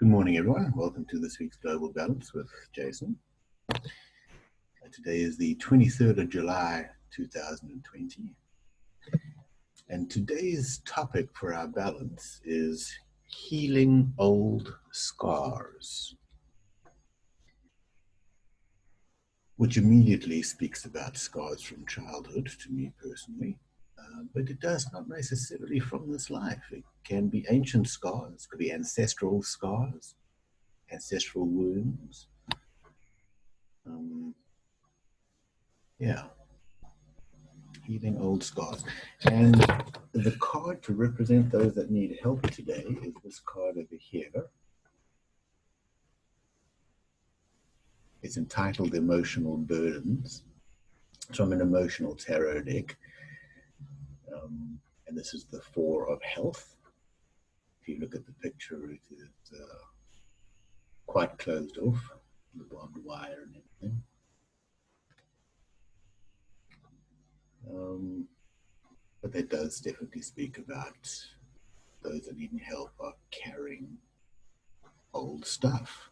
Good morning, everyone. Welcome to this week's Global Balance with Jason. Today is the 23rd of July, 2020. And today's topic for our balance is healing old scars, which immediately speaks about scars from childhood to me personally. But it does not necessarily from this life. It can be ancient scars, could be ancestral scars, ancestral wounds. Healing old scars. And the card to represent those that need help today is this card over here. It's entitled Emotional Burdens. It's from an emotional tarot deck. And this is the Four of Health. If you look at the picture, it is quite closed off, the barbed wire and everything. But that does definitely speak about those that need help are carrying old stuff.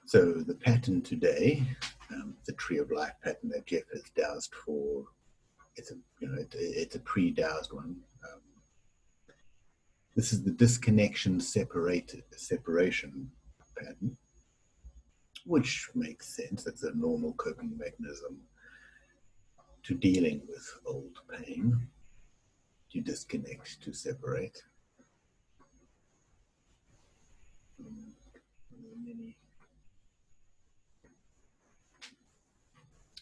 So the pattern today, the Tree of Life pattern that Jeff has dowsed for, it's a pre-dowsed one. This is the disconnection separation pattern, which makes sense. That's a normal coping mechanism to dealing with old pain. You disconnect to separate.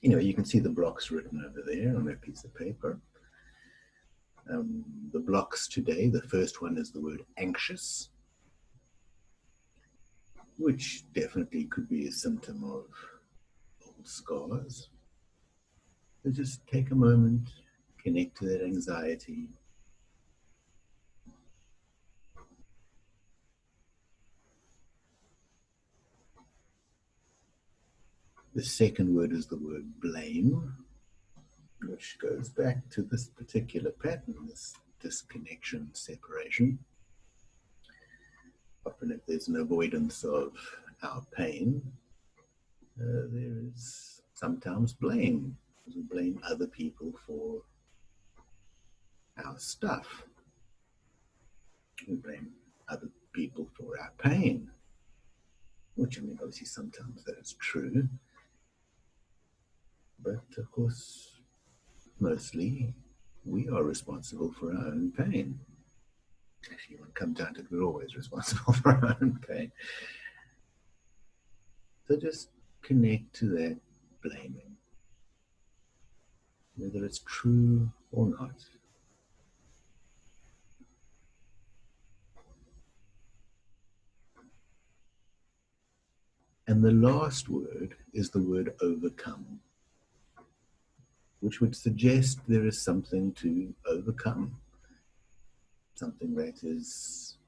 You can see the blocks written over there on that piece of paper. The blocks today, the first one is the word anxious, which definitely could be a symptom of old scars. So just take a moment, connect to that anxiety. The second word is the word blame, which goes back to this particular pattern, this disconnection, separation. Often if there's an avoidance of our pain, there is sometimes blame. We blame other people for our stuff. We blame other people for our pain, which, obviously sometimes that is true. But of course, mostly we are responsible for our own pain. Actually, when it comes down to it, we're always responsible for our own pain. So just connect to that blaming, whether it's true or not. And the last word is the word overcome, which would suggest there is something to overcome, something that is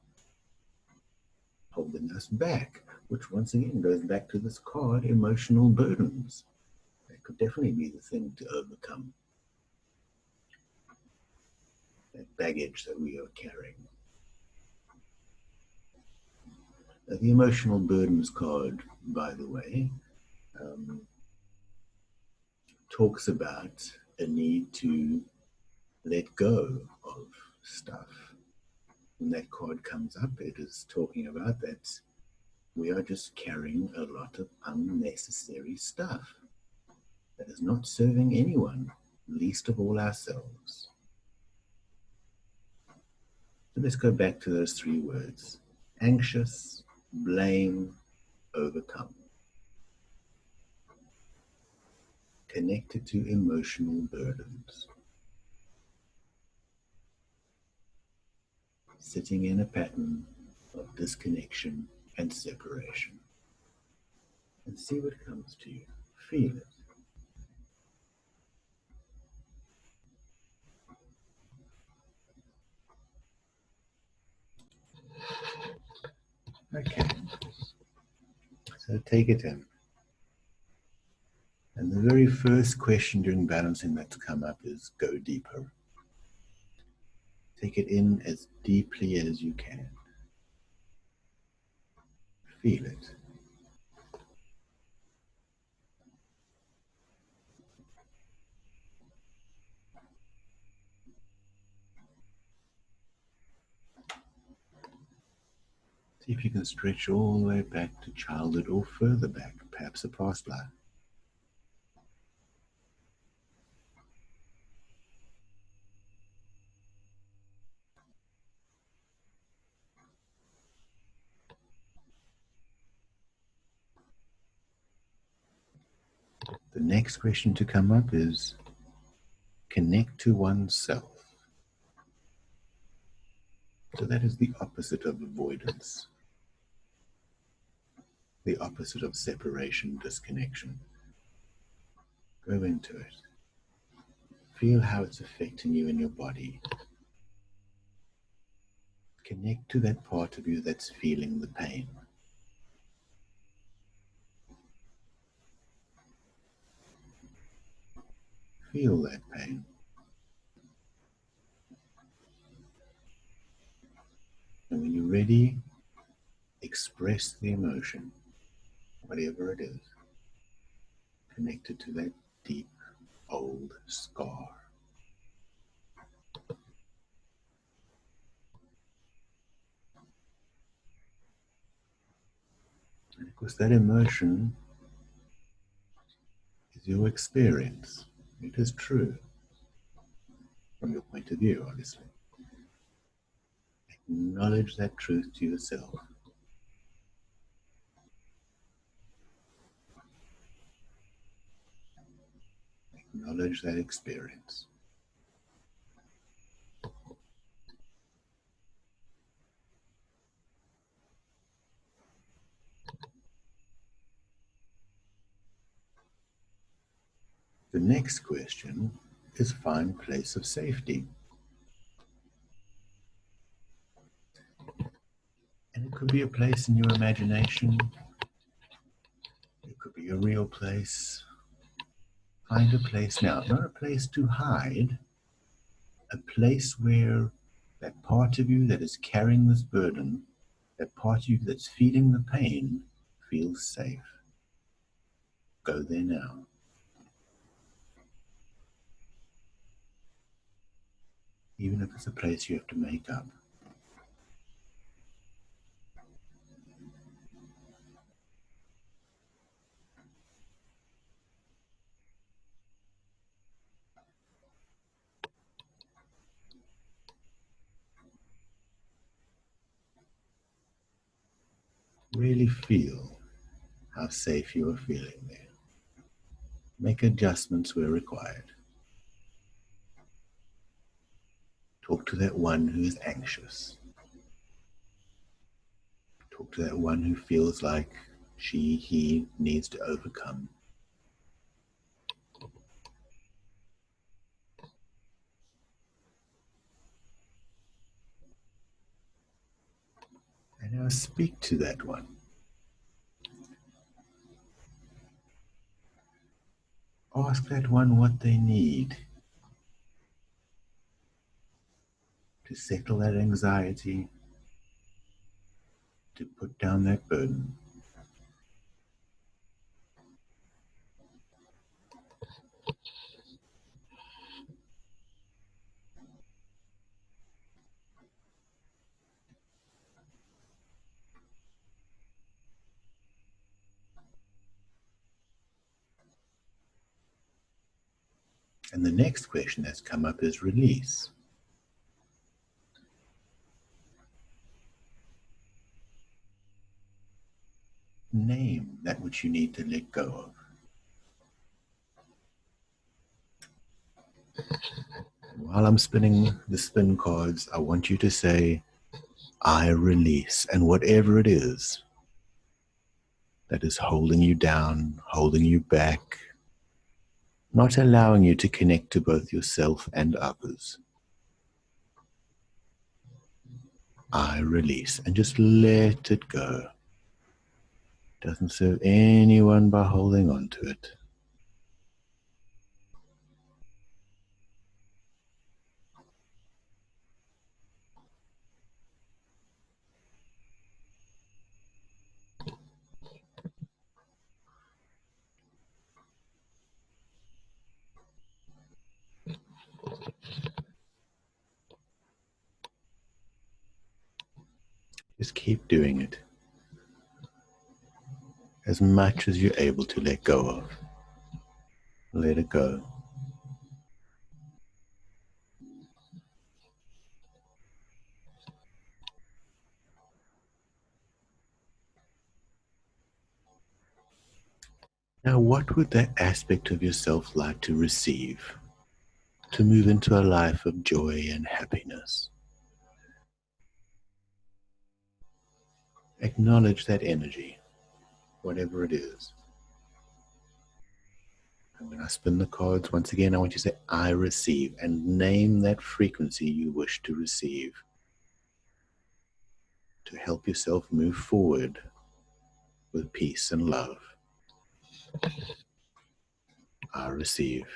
holding us back, which once again goes back to this card, emotional burdens. That could definitely be the thing to overcome, that baggage that we are carrying. The emotional burdens card, by the way, talks about a need to let go of stuff. When that card comes up, it is talking about that we are just carrying a lot of unnecessary stuff that is not serving anyone, least of all ourselves. So let's go back to those three words: anxious, blame, overcome. Connected to emotional burdens. Sitting in a pattern of disconnection and separation. And see what comes to you. Feel it. Okay. So take it in. And the very first question during balancing that's come up is go deeper. Take it in as deeply as you can. Feel it. See if you can stretch all the way back to childhood or further back, perhaps a past life. The next question to come up is connect to oneself. So that is the opposite of avoidance, the opposite of separation, disconnection. Go into it. Feel how it's affecting you in your body. Connect to that part of you that's feeling the pain. Feel that pain. And when you're ready, express the emotion, whatever it is, connected to that deep, old scar. And of course, that emotion is your experience. It is true from your point of view, obviously. Acknowledge that truth to yourself. Acknowledge that experience. The next question is find place of safety. And it could be a place in your imagination. It could be a real place. Find a place now, not a place to hide, a place where that part of you that is carrying this burden, that part of you that's feeling the pain, feels safe. Go there now. Even if it's a place you have to make up. Really feel how safe you are feeling there. Make adjustments where required. Talk to that one who is anxious. Talk to that one who feels like he needs to overcome. And now speak to that one. Ask that one what they need to settle that anxiety, to put down that burden. And the next question that's come up is release. Name that which you need to let go of. While I'm spinning the spin cards, I want you to say, I release. And whatever it is that is holding you down, holding you back, not allowing you to connect to both yourself and others, I release. And just let it go. Doesn't serve anyone by holding on to it. Just keep doing it as much as you're able to let go of. Let it go. Now, what would that aspect of yourself like to receive? To move into a life of joy and happiness? Acknowledge that energy, whatever it is. And when I spin the cards, once again, I want you to say, I receive, and name that frequency you wish to receive to help yourself move forward with peace and love. I receive.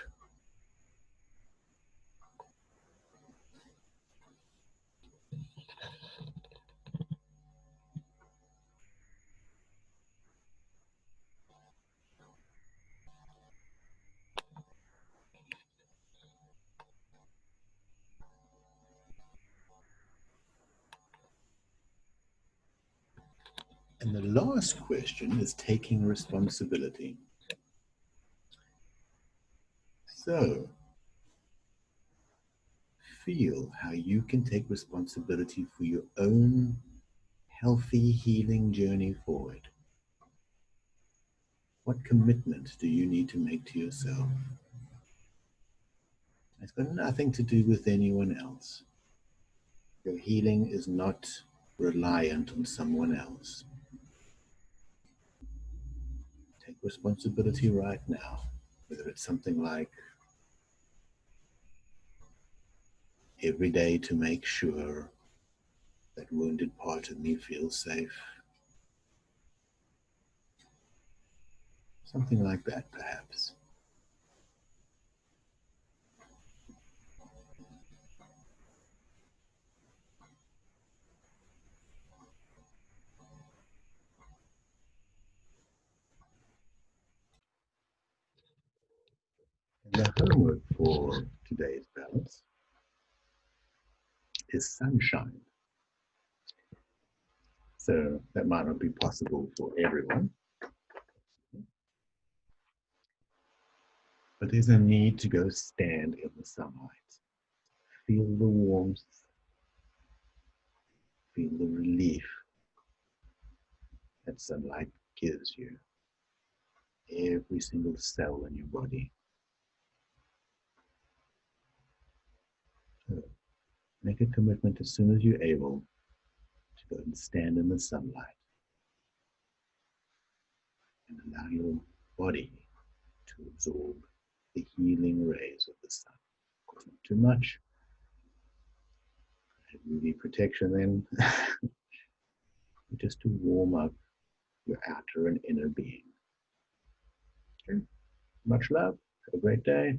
And the last question is taking responsibility. So, feel how you can take responsibility for your own healthy healing journey forward. What commitment do you need to make to yourself? It's got nothing to do with anyone else. Your healing is not reliant on someone else. Take responsibility right now, whether it's something like every day to make sure that wounded part of me feels safe. Something like that, perhaps. And the homework for today's balance is sunshine. So that might not be possible for everyone, but there's a need to go stand in the sunlight. Feel the warmth, feel the relief that sunlight gives you. Every single cell in your body. So make a commitment as soon as you're able to go and stand in the sunlight and allow your body to absorb the healing rays of the sun. Of course, not too much. UV protection then, just to warm up your outer and inner being. Okay. Much love. Have a great day.